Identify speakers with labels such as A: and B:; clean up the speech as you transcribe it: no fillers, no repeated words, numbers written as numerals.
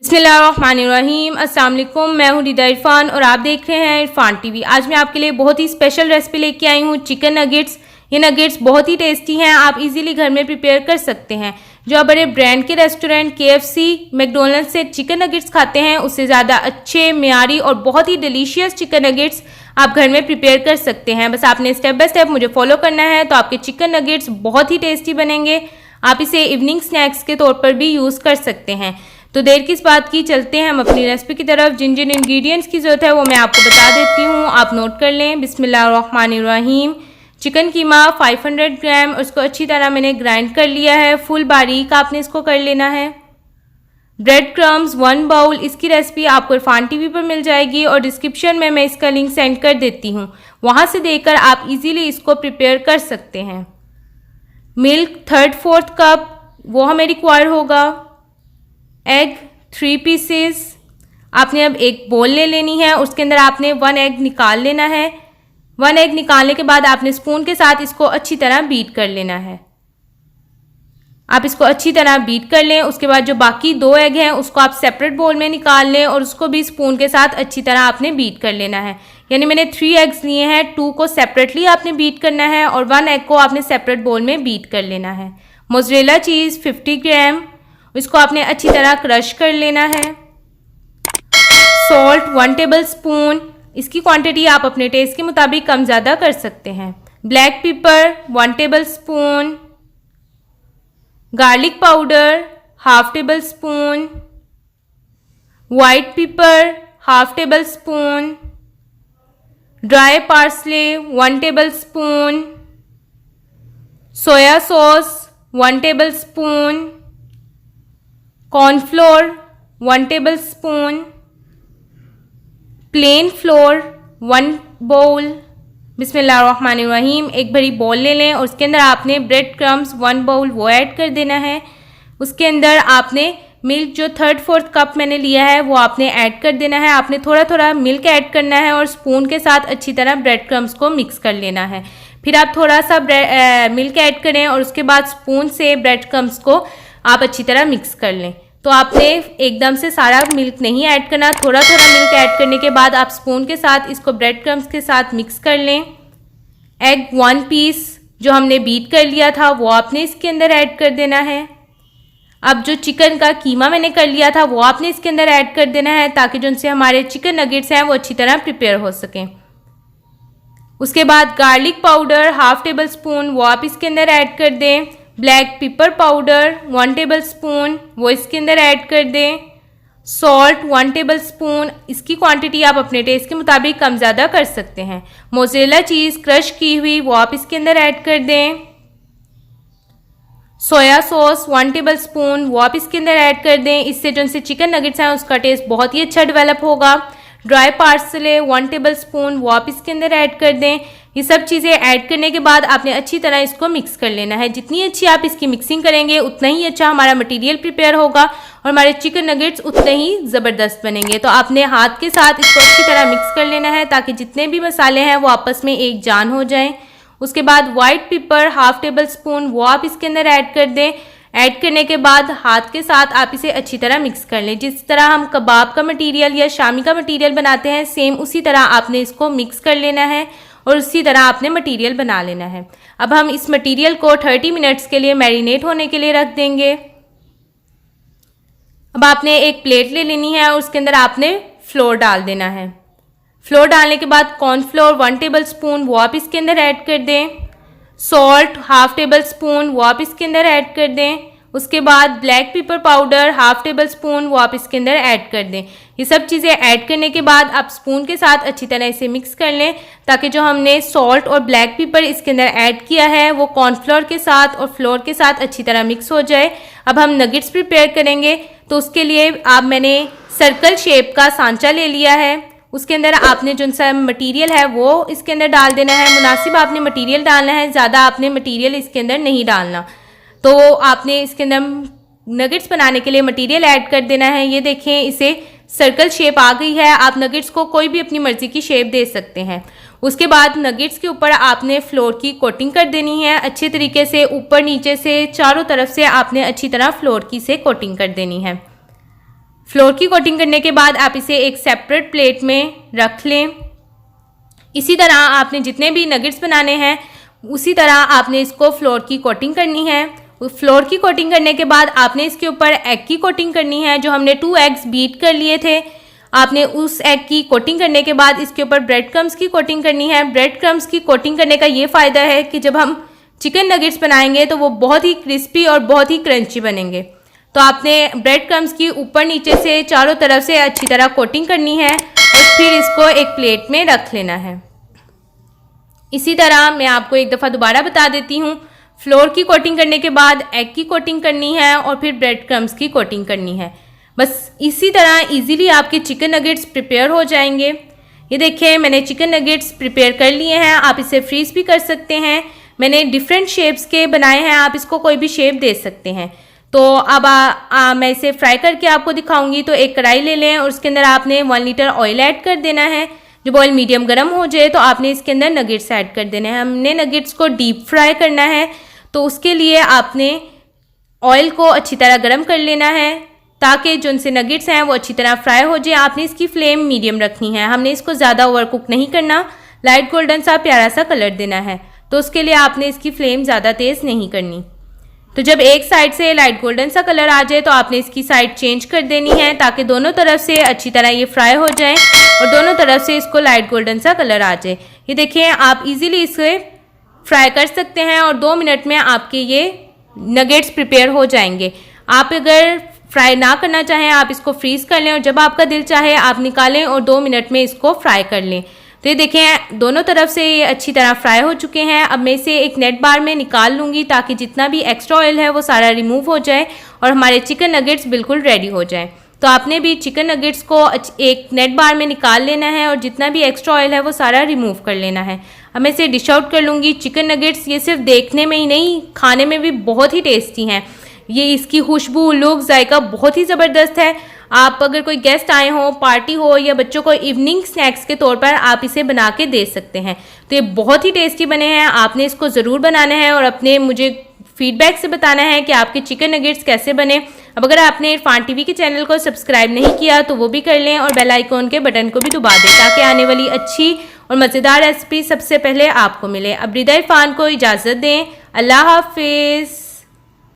A: बिस्मिल्लाहिर्रहमानिर्रहीम। अस्सलाम वालेकुम, मैं हूँ रिदा इरफान और आप देख रहे हैं इरफान टीवी। आज मैं आपके लिए बहुत ही स्पेशल रेसिपी लेके आई हूँ, चिकन नगेट्स। ये नगेट्स बहुत ही टेस्टी हैं, आप इजीली घर में प्रिपेयर कर सकते हैं। जो आप बड़े ब्रांड के रेस्टोरेंट KFC, मैकडोनल्ड्स से चिकन नगेट्स खाते हैं, उससे ज़्यादा अच्छे, म्यारी और बहुत ही डिलीशियस चिकन नगेट्स आप घर में प्रिपेयर कर सकते हैं। बस आपने स्टेप बाय स्टेप मुझे फॉलो करना है, तो आपके चिकन नगेट्स बहुत ही टेस्टी बनेंगे। आप इसे इवनिंग स्नैक्स के तौर पर भी यूज़ कर सकते हैं। तो देर किस बात की, चलते हैं हम अपनी रेसिपी की तरफ। जिन जिन इंग्रेडिएंट्स की ज़रूरत है वो मैं आपको बता देती हूँ, आप नोट कर लें। बिस्मिल्लाहिर्रहमानिर्रहीम। चिकन कीमा 500 ग्राम, उसको अच्छी तरह मैंने ग्राइंड कर लिया है, फुल बारीक आपने इसको कर लेना है। ब्रेड क्रम्स 1 बाउल, इसकी रेसिपी आपको इरफान टीवी पर मिल जाएगी और डिस्क्रिप्शन में मैं इसका लिंक सेंड कर देती हूँ, वहाँ से देखकर आप इजीली इसको प्रिपेयर कर सकते हैं। मिल्क 3/4 कप वो हमें रिक्वायर होगा। एग 3 पीसेस, आपने अब एक बोल ले लेनी है, उसके अंदर आपने 1 एग निकाल लेना है। 1 एग निकालने के बाद आपने स्पून के साथ इसको अच्छी तरह बीट कर लेना है। आप इसको अच्छी तरह बीट कर लें। उसके बाद जो बाकी 2 एग हैं उसको आप सेपरेट बोल में निकाल लें और उसको भी स्पून के साथ अच्छी तरह आपने बीट कर लेना है। यानी मैंने 3 एग्स लिए हैं, 2 को सेपरेटली आपने बीट करना है और 1 एग को आपने सेपरेट बोल में बीट कर लेना है। मोज़रेला चीज़ 50 ग्राम, इसको आपने अच्छी तरह क्रश कर लेना है। सॉल्ट 1 टेबल स्पून, इसकी क्वांटिटी आप अपने टेस्ट के मुताबिक कम ज़्यादा कर सकते हैं। Black pepper 1 tablespoon. Garlic powder 1/2 tablespoon. White pepper 1/2 tablespoon. Dry parsley 1 tablespoon. Soya sauce 1 tablespoon. Cornflour 1 tablespoon. Plain flour 1 bowl. बिस्मिल्लाहिर्रहमानिर्रहीम। एक बड़ी बॉल ले लें और उसके अंदर आपने ब्रेड क्रम्स 1 बाउल वो ऐड कर देना है। उसके अंदर आपने मिल्क जो 3/4 कप मैंने लिया है वो आपने ऐड कर देना है। आपने थोड़ा थोड़ा मिल्क ऐड करना है और स्पून के साथ अच्छी तरह ब्रेड क्रम्स को मिक्स कर लेना है। फिर आप थोड़ा सा मिल्क ऐड करें और उसके बाद स्पून से ब्रेड क्रम्स को आप अच्छी तरह मिक्स कर लें। तो आपने एकदम से सारा मिल्क नहीं ऐड करना, थोड़ा थोड़ा मिल्क ऐड करने के बाद आप स्पून के साथ इसको ब्रेड क्रम्स के साथ मिक्स कर लें। एग 1 पीस जो हमने बीट कर लिया था वो आपने इसके अंदर ऐड कर देना है। अब जो चिकन का कीमा मैंने कर लिया था वो आपने इसके अंदर ऐड कर देना है, ताकि जो उनसे हमारे चिकन नगेट्स हैं वो अच्छी तरह प्रिपेयर हो सकें। उसके बाद गार्लिक पाउडर 1/2 टेबल स्पून वो आप इसके अंदर ऐड कर दें। Black pepper powder 1 table spoon वो इसके अंदर ऐड कर दें। सॉल्ट 1 टेबल स्पून, इसकी क्वांटिटी आप अपने टेस्ट के मुताबिक कम ज़्यादा कर सकते हैं। मोज़रेला चीज़ क्रश की हुई वो आप इसके अंदर ऐड कर दें। सोया सॉस 1 टेबल स्पून वो आप इसके अंदर ऐड कर दें, इससे जो उनसे चिकन नगेट्स हैं उसका टेस्ट बहुत ही अच्छा डेवलप होगा। ड्राई पार्सले 1 टेबल स्पून वो आप इसके अंदर ऐड कर दें। ये सब चीज़ें ऐड करने के बाद आपने अच्छी तरह इसको मिक्स कर लेना है। जितनी अच्छी आप इसकी मिक्सिंग करेंगे उतना ही अच्छा हमारा मटेरियल प्रिपेयर होगा और हमारे चिकन नगेट्स उतने ही ज़बरदस्त बनेंगे। तो आपने हाथ के साथ इसको अच्छी तरह मिक्स कर लेना है, ताकि जितने भी मसाले हैं वो आपस में एक जान हो जाएं। उसके बाद वाइट पेपर 1/2 टेबल स्पून वो आप इसके अंदर ऐड कर दें। ऐड करने के बाद हाथ के साथ आप इसे अच्छी तरह मिक्स कर लें। जिस तरह हम कबाब का मटेरियल या शामी का मटेरियल बनाते हैं, सेम उसी तरह आपने इसको मिक्स कर लेना है और उसी तरह आपने मटेरियल बना लेना है। अब हम इस मटेरियल को 30 मिनट्स के लिए मैरिनेट होने के लिए रख देंगे। अब आपने एक प्लेट ले लेनी है और उसके अंदर आपने फ्लोर डाल देना है। फ्लोर डालने के बाद कॉर्नफ्लोर 1 टेबल स्पून वो आप इसके अंदर ऐड कर दें। सॉल्ट 1/2 टेबल स्पून वो आप इसके अंदर ऐड कर दें। उसके बाद black pepper powder 1/2 table spoon वो आप इसके अंदर ऐड कर दें। ये सब चीज़ें ऐड करने के बाद आप स्पून के साथ अच्छी तरह इसे मिक्स कर लें, ताकि जो हमने सॉल्ट और ब्लैक पेपर इसके अंदर ऐड किया है वो कॉर्नफ्लोर के साथ और फ्लोर के साथ अच्छी तरह मिक्स हो जाए। अब हम नगेट्स प्रिपेयर करेंगे, तो उसके लिए मैंने सर्कल शेप का सांचा ले लिया है। उसके अंदर आपने जो सा मटेरियल है वो इसके अंदर डाल देना है। मुनासिब आपने मटेरियल डालना है, ज़्यादा आपने मटेरियल इसके अंदर नहीं डालना। तो आपने इसके अंदर नगेट्स बनाने के लिए मटेरियल ऐड कर देना है। ये देखें, इसे सर्कल शेप आ गई है। आप नगेट्स को कोई भी अपनी मर्ज़ी की शेप दे सकते हैं। उसके बाद नगेट्स के ऊपर आपने फ्लोर की कोटिंग कर देनी है अच्छे तरीके से, ऊपर नीचे से चारों तरफ से आपने अच्छी तरह फ्लोर की से कोटिंग कर देनी है। फ्लोर की कोटिंग करने के बाद आप इसे एक सेपरेट प्लेट में रख लें। इसी तरह आपने जितने भी नगेट्स बनाने हैं उसी तरह आपने इसको फ्लोर की कोटिंग करनी है। फ्लोर की कोटिंग करने के बाद आपने इसके ऊपर एग की कोटिंग करनी है। जो हमने 2 एग्स बीट कर लिए थे, आपने उस एग की कोटिंग करने के बाद इसके ऊपर ब्रेड क्रम्स की कोटिंग करनी है। ब्रेड क्रम्स की कोटिंग करने का ये फ़ायदा है कि जब हम चिकन नगेट्स बनाएंगे तो वो बहुत ही क्रिस्पी और बहुत ही क्रंची बनेंगे। तो आपने ब्रेड क्रम्स की ऊपर नीचे से चारों तरफ से अच्छी तरह कोटिंग करनी है और फिर इसको एक प्लेट में रख लेना है। इसी तरह मैं आपको एक दफ़ा दोबारा बता देती हूँ। फ्लोर की कोटिंग करने के बाद एग की कोटिंग करनी है और फिर ब्रेड क्रम्स की कोटिंग करनी है। बस इसी तरह इजीली आपके चिकन नगेट्स प्रिपेयर हो जाएंगे। ये देखिए मैंने चिकन नगेट्स प्रिपेयर कर लिए हैं। आप इसे फ्रीज़ भी कर सकते हैं। मैंने डिफरेंट शेप्स के बनाए हैं, आप इसको कोई भी शेप दे सकते हैं। तो अब मैं इसे फ्राई करके आपको दिखाऊंगी। तो एक कढ़ाई ले लें और उसके अंदर आपने 1 लीटर ऑयल ऐड कर देना है। जब ऑयल मीडियम गर्म हो जाए तो आपने इसके अंदर नगेट्स ऐड कर देने हैं। हमने नगेट्स को डीप फ्राई करना है, तो उसके लिए आपने ऑयल को अच्छी तरह गर्म कर लेना है ताकि जो उनसे नगेट्स हैं वो अच्छी तरह फ्राई हो जाए। आपने इसकी फ्लेम मीडियम रखनी है, हमने इसको ज़्यादा ओवर कुक नहीं करना। लाइट गोल्डन सा प्यारा सा कलर देना है, तो उसके लिए आपने इसकी फ्लेम ज़्यादा तेज़ नहीं करनी। तो जब एक साइड से लाइट गोल्डन सा कलर आ जाए तो आपने इसकी साइड चेंज कर देनी है ताकि दोनों तरफ से अच्छी तरह ये फ्राई हो जाए और दोनों तरफ से इसको लाइट गोल्डन सा कलर आ जाए। ये देखिए आप इजीली इसे फ्राई कर सकते हैं और 2 मिनट में आपके ये नगेट्स प्रिपेयर हो जाएंगे। आप अगर फ्राई ना करना चाहें आप इसको फ्रीज़ कर लें और जब आपका दिल चाहे आप निकालें और 2 मिनट में इसको फ्राई कर लें। तो ये देखें दोनों तरफ से ये अच्छी तरह फ्राई हो चुके हैं। अब मैं इसे एक नेट बार में निकाल लूँगी ताकि जितना भी एक्स्ट्रा ऑयल है वो सारा रिमूव हो जाए और हमारे चिकन नगेट्स बिल्कुल रेडी हो जाए। तो आपने भी चिकन नगेट्स को एक नेट बार में निकाल लेना है और जितना भी एक्स्ट्रा ऑयल है वो सारा रिमूव कर लेना है। अब मैं इसे डिश आउट कर लूँगी। चिकन नगेट्स ये सिर्फ देखने में ही नहीं, खाने में भी बहुत ही टेस्टी हैं। ये इसकी खुशबू, लुक, जायका बहुत ही ज़बरदस्त है। आप अगर कोई गेस्ट आए हों, पार्टी हो या बच्चों को इवनिंग स्नैक्स के तौर पर आप इसे बना के दे सकते हैं। तो ये बहुत ही टेस्टी बने हैं। आपने इसको ज़रूर बनाना है और अपने मुझे फीडबैक से बताना है कि आपके चिकन नगेट्स कैसे बने। अब अगर आपने इरफान टीवी के चैनल को सब्सक्राइब नहीं किया तो वो भी कर लें और बेल आइकॉन के बटन को भी दबा दें ताकि आने वाली अच्छी और मज़ेदार रेसिपी सबसे पहले आपको मिले। अब रिदा इरफान को इजाज़त दें। अल्लाह हाफिज़।